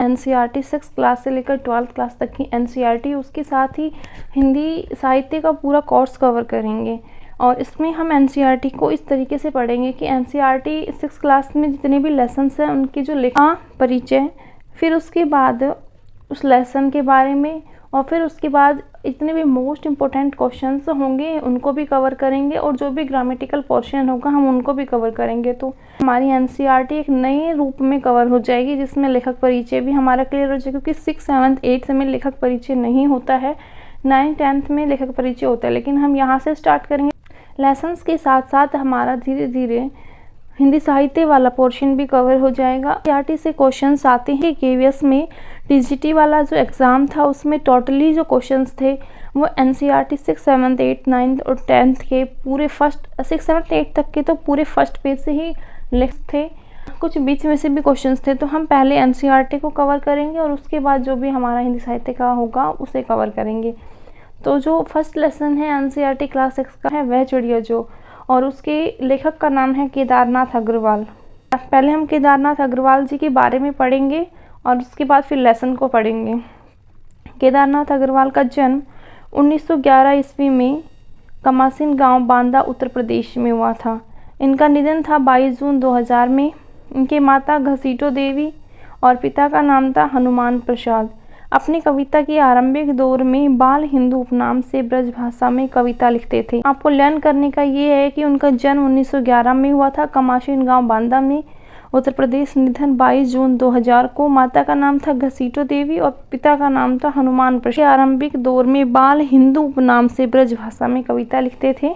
NCERT 6 class से लेकर 12th class तक की एनसीईआरटी, उसके साथ ही हिंदी साहित्य का पूरा कोर्स कवर करेंगे। और इसमें हम एनसीईआरटी को इस तरीके से पढ़ेंगे कि एनसीईआरटी 6 क्लास में जितने भी लेसन्स हैं उनकी जो लिखा परिचय, फिर उसके बाद उस लेसन के बारे में, और फिर उसके बाद इतने भी मोस्ट इम्पोर्टेंट क्वेश्चंस होंगे उनको भी कवर करेंगे, और जो भी ग्रामेटिकल पोर्शन होगा हम उनको भी कवर करेंगे। तो हमारी एनसीईआरटी एक नए रूप में कवर हो जाएगी, जिसमें लेखक परिचय भी हमारा क्लियर हो जाएगा, क्योंकि 6, 7, 8 में लेखक परिचय नहीं होता है, 9, 10 में लेखक परिचय होता है। लेकिन हम यहाँ से स्टार्ट करेंगे। लेसन्स के साथ साथ हमारा धीरे धीरे हिंदी साहित्य वाला पोर्शन भी कवर हो जाएगा। एनसीईआरटी से क्वेश्चंस आते हैं। केवीएस में टीजीटी वाला जो एग्ज़ाम था उसमें टोटली जो क्वेश्चंस थे वो एनसीईआरटी 6, 7, 8, 9 और 10 के पूरे फर्स्ट 6, 7, 8 तक के तो पूरे फर्स्ट पेज से ही लिस्ट थे। कुछ बीच में से भी क्वेश्चंस थे, तो हम पहले एनसीईआरटी को कवर करेंगे और उसके बाद जो भी हमारा हिंदी साहित्य का होगा उसे कवर करेंगे। तो जो फर्स्ट लेसन है एनसीईआरटी क्लास 6 का है वह चिड़िया जो, और उसके लेखक का नाम है केदारनाथ अग्रवाल। पहले हम केदारनाथ अग्रवाल जी के बारे में पढ़ेंगे और उसके बाद फिर लेसन को पढ़ेंगे। केदारनाथ अग्रवाल का जन्म 1911 ईस्वी में कमासिन गांव, बांदा, उत्तर प्रदेश में हुआ था। इनका निधन था 22 जून 2000 में। इनके माता घसीटो देवी और पिता का नाम था हनुमान प्रसाद। अपनी कविता के आरंभिक दौर में बाल हिंदू उपनाम से ब्रज भाषा में कविता लिखते थे। आपको लर्न करने का ये है कि उनका जन्म 1911 में हुआ था कमासिन गांव, बांदा में, उत्तर प्रदेश। निधन 22 जून 2000 को। माता का नाम था घसीटो देवी और पिता का नाम था हनुमान प्रसाद। आरंभिक दौर में बाल हिंदू उपनाम से ब्रज भाषा में कविता लिखते थे।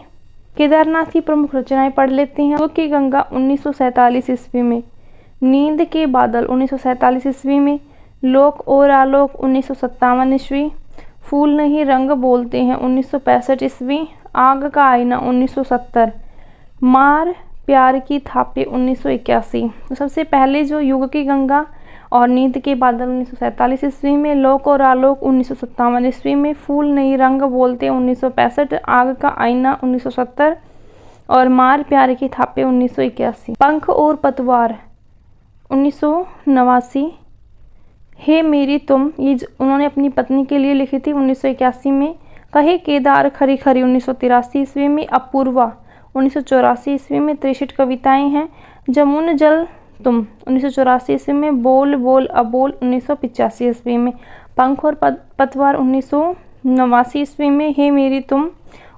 केदारनाथ की प्रमुख रचनाएं पढ़ लेते हैं। युग की गंगा 1947 ईस्वी में, नींद के बादल 1947 ईस्वी में, लोक और आलोक 1957 ईस्वी, फूल नहीं रंग बोलते हैं 1965 ईस्वी, आग का आईना 1970, मार प्यार की थापे 1981। तो सबसे पहले जो युग की गंगा और नींद के बादल 1947 ईस्वी में, लोक और आलोक 1957 ईस्वी में, फूल नहीं रंग बोलते 1965, आग का आईना 1970 और मार प्यार की थापे 1981। पंख और पतवार 1989, हे मेरी तुम ये उन्होंने अपनी पत्नी के लिए लिखी थी 1981 में। कहे केदार खरी खरी 1983 ईस्वी में, अपूर्वा 1984 ईस्वी में। 63 कविताएं हैं। जमुन जल तुम 1984 ईस्वी में, बोल बोल अबोल 1985 ईस्वी में, पंख और पतवार 1989 ईस्वी में, हे मेरी तुम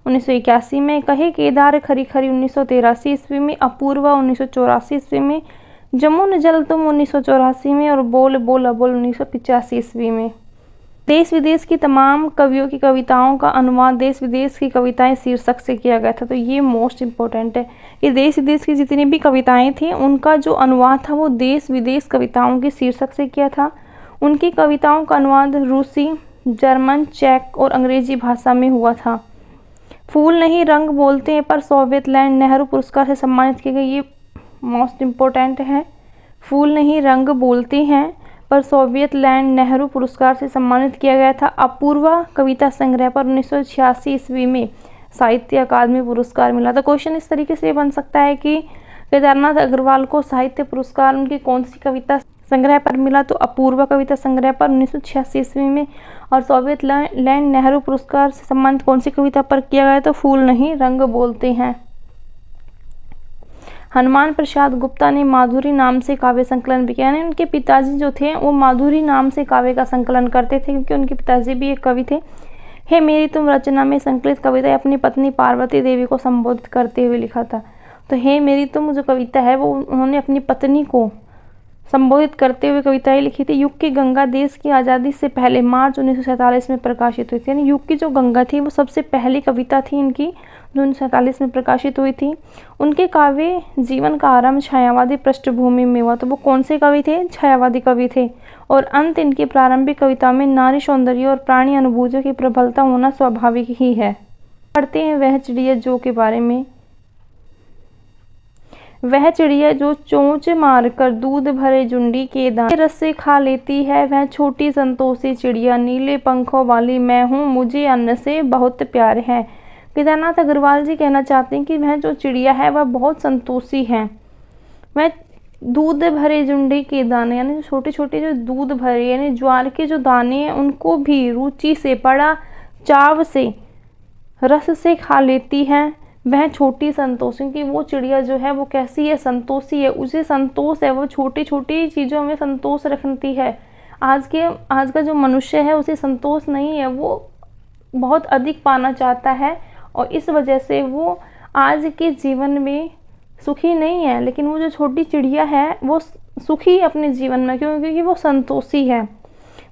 1981 में, कहे केदार खरी खरी 1983 ईस्वी में, अपूर्वा 1984 ईस्वी में, जमुन जल तुम 1984 में और बोल बोल अबोल 1985 ईस्वी में। देश विदेश की तमाम कवियों की कविताओं का अनुवाद देश विदेश की कविताएं शीर्षक से किया गया था। तो ये मोस्ट इम्पोर्टेंट है कि देश विदेश की जितनी भी कविताएं थी उनका जो अनुवाद था वो देश विदेश कविताओं के शीर्षक से किया था। उनकी कविताओं का अनुवाद रूसी, जर्मन, चेक और अंग्रेजी भाषा में हुआ था। फूल नहीं रंग बोलते हैं पर सोवियत लैंड नेहरू पुरस्कार से सम्मानित किए गए। ये मोस्ट इम्पोर्टेंट है। फूल नहीं रंग बोलते हैं पर सोवियत लैंड नेहरू पुरस्कार से सम्मानित किया गया था। अपूर्वा कविता संग्रह पर 1986 ईस्वी में साहित्य अकादमी पुरस्कार मिला। तो क्वेश्चन इस तरीके से बन सकता है कि केदारनाथ अग्रवाल को साहित्य पुरस्कार उनकी कौन सी कविता संग्रह पर मिला, तो अपूर्वा कविता संग्रह पर 1986 ईस्वी में। और सोवियत लैंड नेहरू पुरस्कार से सम्मानित कौन सी कविता पर किया गया, तो फूल नहीं रंग बोलते हैं। हनुमान प्रसाद गुप्ता ने माधुरी नाम से काव्य संकलन भी किया। यानी उनके पिताजी जो थे वो माधुरी नाम से काव्य का संकलन करते थे, क्योंकि उनके पिताजी भी एक कवि थे। हे मेरी तुम रचना में संकलित कविता अपनी पत्नी पार्वती देवी को संबोधित करते हुए लिखा था। तो हे मेरी तुम जो कविता है वो उन्होंने अपनी पत्नी को संबोधित करते हुए कविताएं लिखी थी। युग की गंगा देश की आज़ादी से पहले मार्च 1947 में प्रकाशित हुई थी। यानी युग की जो गंगा थी वो सबसे पहली कविता थी इनकी, जो 1947 में प्रकाशित हुई थी। उनके काव्य जीवन का आरंभ छायावादी पृष्ठभूमि में हुआ। तो वो कौन से कवि थे, छायावादी कवि थे। और अंत इनकी प्रारंभिक कविता में नारी सौंदर्य और प्राणी अनुभूतियों की प्रबलता होना स्वाभाविक ही है। पढ़ते हैं वह चिड़िया जो के बारे में। वह चिड़िया जो चोंच मारकर दूध भरे जुंडी के दाने रस्से खा लेती है, वह छोटी संतोषी चिड़िया नीले पंखों वाली मैं हूँ, मुझे अन्न से बहुत प्यार है। केदारनाथ अग्रवाल जी कहना चाहते हैं कि वह जो चिड़िया है वह बहुत संतोषी है, वह दूध भरे जुंडे के दाने, यानी छोटे छोटे जो दूध भरे यानी ज्वार के जो दाने हैं उनको भी रुचि से, बड़ा चाव से, रस से खा लेती है वह छोटी संतोषी। क्योंकि वो चिड़िया जो है वो कैसी है, संतोषी है, उसे संतोष है, वो छोटी छोटी चीज़ों में संतोष रखती है। आज का जो मनुष्य है उसे संतोष नहीं है, वो बहुत अधिक पाना चाहता है और इस वजह से वो आज के जीवन में सुखी नहीं है। लेकिन वो जो छोटी चिड़िया है वो सुखी अपने जीवन में, क्योंकि वो संतोषी है।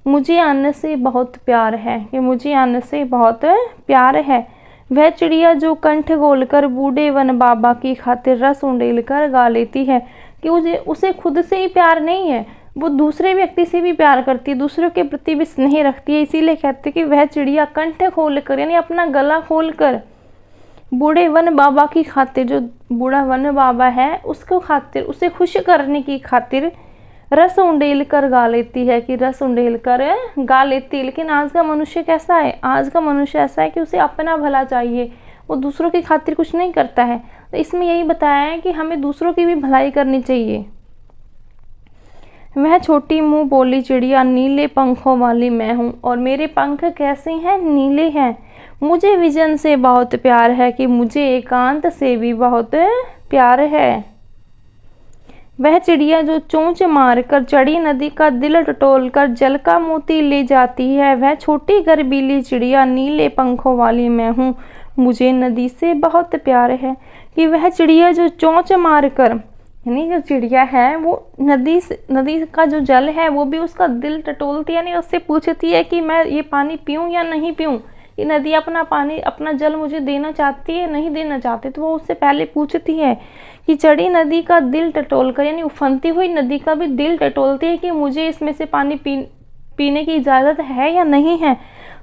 मुझे अन्न से बहुत प्यार है, कि मुझे अन्न से बहुत प्यार है। वह चिड़िया जो कंठ खोलकर बूढ़े वन बाबा की खातिर रस उंडेल कर गा लेती है, कि उसे खुद से ही प्यार नहीं है, वो दूसरे व्यक्ति से भी प्यार करती है, दूसरों के प्रति भी स्नेह रखती है। इसीलिए कहते हैं कि वह चिड़िया कंठ खोल कर, यानी अपना गला खोल कर बूढ़े वन बाबा की खातिर, जो बूढ़ा वन बाबा है उसको खातिर, उसे खुश करने की खातिर रस उंडेल कर गा लेती है, कि रस उंडेल कर गा लेती है। लेकिन आज का मनुष्य कैसा है, आज का मनुष्य ऐसा है कि उसे अपना भला चाहिए, वो दूसरों की खातिर कुछ नहीं करता है। तो इसमें यही बताया है कि हमें दूसरों की भी भलाई करनी चाहिए। वह छोटी मुँह बोली चिड़िया नीले पंखों वाली मैं हूँ, और मेरे पंख कैसे हैं, नीले हैं। मुझे विजन से बहुत प्यार है, कि मुझे एकांत से भी बहुत प्यार है। वह चिड़िया जो चोंच मारकर चढ़ी नदी का दिल टटोल कर जल का मोती ले जाती है, वह छोटी गर्बीली चिड़िया नीले पंखों वाली मैं हूँ, मुझे नदी से बहुत प्यार है। कि वह चिड़िया जो चोंच मारकर, यानी जो चिड़िया है वो नदी का जो जल है वो भी उसका दिल टटोलती है, यानी उससे पूछती है कि मैं ये पानी पीऊँ या नहीं पीऊँ, ये नदी अपना पानी, अपना जल मुझे देना चाहती है, नहीं देना चाहती। तो वो उससे पहले पूछती है कि चढ़ी नदी का दिल टटोल कर, यानी उफनती हुई नदी का भी दिल टटोलती है कि मुझे इसमें से पानी पीने की इजाज़त है या नहीं है।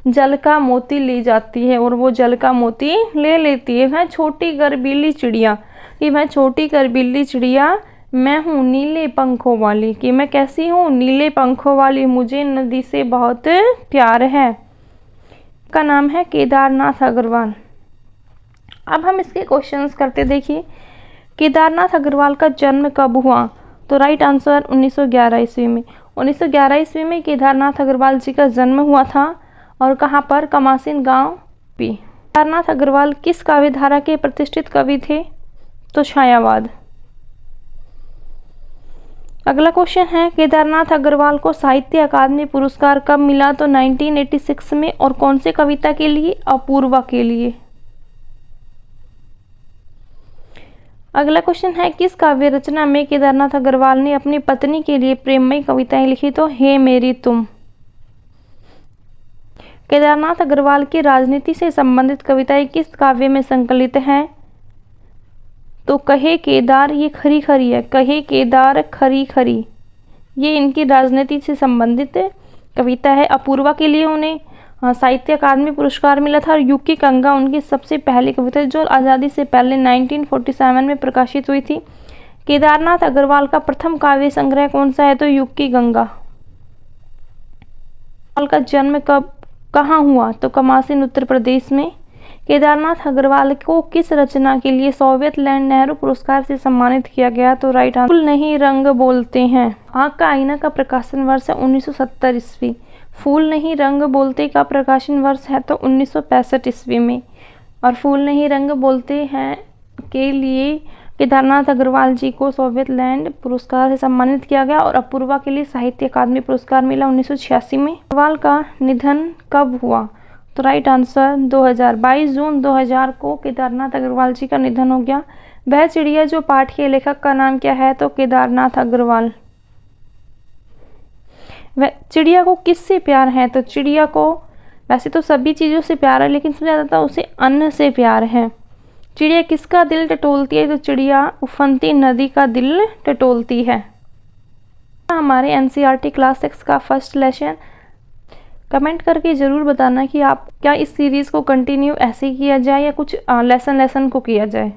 जल का मोती ले जाती है, और वो जल का मोती ले लेती है। वह छोटी गर्बीली चिड़िया, कि मैं छोटी गर्बीली चिड़िया मैं हूँ नीले पंखों वाली, कि मैं कैसी हूँ, नीले पंखों वाली, मुझे नदी से बहुत प्यार है। का नाम है केदारनाथ अग्रवाल। अब हम इसके क्वेश्चंस करते। देखिए, केदारनाथ अग्रवाल का जन्म कब हुआ? तो राइट आंसर 1911 ईस्वी में। 1911 ईस्वी में केदारनाथ अग्रवाल जी का जन्म हुआ था। और कहाँ पर? कमासिन गांव पी। केदारनाथ अग्रवाल किस काव्य धारा के प्रतिष्ठित कवि थे? तो छायावाद। अगला क्वेश्चन है, केदारनाथ अग्रवाल को साहित्य अकादमी पुरस्कार कब मिला? तो 1986 में। और कौन से कविता के लिए? अपूर्वा के लिए। अगला क्वेश्चन है, किस काव्य रचना में केदारनाथ अग्रवाल ने अपनी पत्नी के लिए प्रेममयी कविताएं लिखी? तो हे मेरी तुम। केदारनाथ अग्रवाल की राजनीति से संबंधित कविताएं किस काव्य में संकलित हैं? तो कहे केदार, ये खरी खरी है, कहे केदार खरी खरी, ये इनकी राजनीति से संबंधित कविता है। अपूर्वा के लिए उन्हें साहित्य अकादमी पुरस्कार मिला था। और युग की गंगा उनकी सबसे पहली कविता जो आज़ादी से पहले 1947 में प्रकाशित हुई थी। केदारनाथ अग्रवाल का प्रथम काव्य संग्रह कौन सा है? तो युग की गंगा। का जन्म कहाँ हुआ? तो कमासिन उत्तर प्रदेश में। केदारनाथ अग्रवाल को किस रचना के लिए सोवियत लैंड नेहरू पुरस्कार से सम्मानित किया गया? तो राइट आंसर फूल नहीं रंग बोलते हैं। आँख का आईना का प्रकाशन वर्ष है 1970 ईस्वी। फूल नहीं रंग बोलते का प्रकाशन वर्ष है तो 1965 ईस्वी में। और फूल नहीं रंग बोलते हैं के लिए केदारनाथ अग्रवाल जी को सोवियत लैंड पुरस्कार से सम्मानित किया गया। और अपूर्वा के लिए साहित्य अकादमी पुरस्कार मिला 1986 में। अग्रवाल का निधन कब हुआ? तो राइट आंसर 2000। 22 जून 2000 को केदारनाथ अग्रवाल जी का निधन हो गया। वह चिड़िया जो पाठ के लेखक का नाम क्या है? तो केदारनाथ अग्रवाल। वह चिड़िया को किससे प्यार है? तो चिड़िया को वैसे तो सभी चीज़ों से प्यार है, लेकिन सबसे ज़्यादा उसे अन्न से प्यार है। चिड़िया किसका दिल टटोलती है? तो चिड़िया उफनती नदी का दिल टटोलती है। हमारे एनसीईआरटी क्लास 6 का फर्स्ट लेसन। कमेंट करके ज़रूर बताना कि आप क्या इस सीरीज़ को कंटिन्यू ऐसे किया जाए या कुछ लेसन को किया जाए।